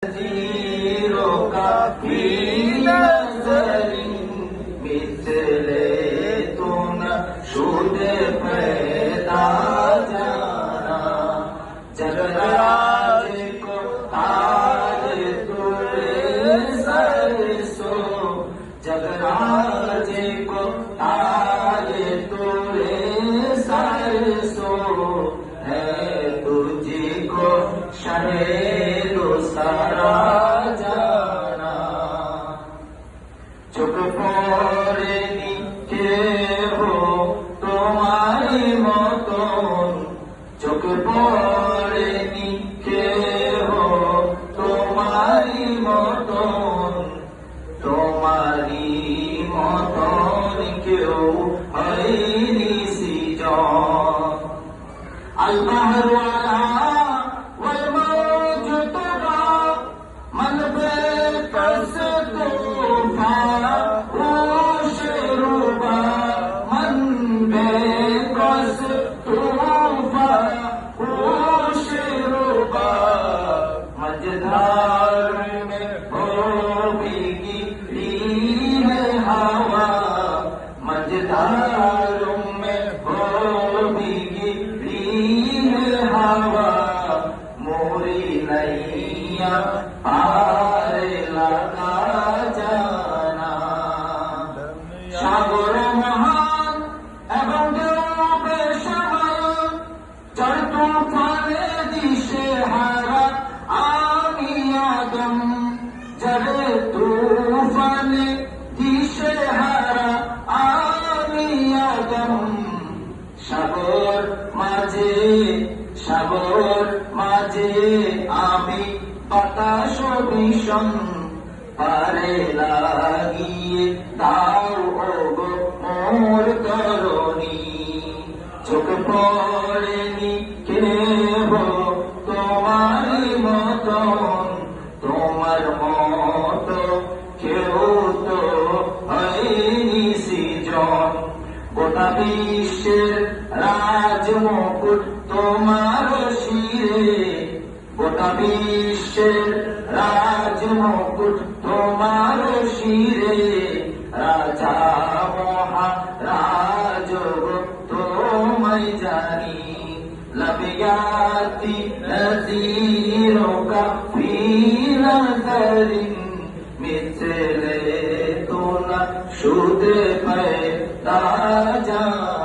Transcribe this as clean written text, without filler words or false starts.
नज़ीरों का भी नज़र मिसले तू न शुद पैदा जाना जगराज को ताज तुरे सरसो जगराज को ताज तुरे सरसो है तुझको शहेरो सारा जाना चुप पड़ेनी के हो तुम्हारी मतन चुप पड़ेनी के हो तुम्हारी मतन तुम्हारी मतन क्यों हईनी सीजन अल्लाह वाला मझधार में हो भीगी है हवा मझधार में हो भीगी है हवा मोरी नैया पार लगा जाना सागर महान एवं बेशमल चढ़ तूफाने दिशे हारा जरे तूफाने दिशे हारा আমি আদম সাগর মাঝে আমি বাতাস ভীষণ পারে লাগিয়ে দাও ওগো মোর তরণী চোখ পড়েনি কেহ তোমারই মতন তোমার মতো কেউ তো হয়নি সৃজন গোটা বিশ্বের রাজমুকুট তোমার শিরে গোটা বিশ্বের রাজমুকুট তোমার শিরে রাজা মহারাজ তোমায় জানি लबियाती नज़ीरों का भी नज़र मिसले तू न शुद पैदा जाना।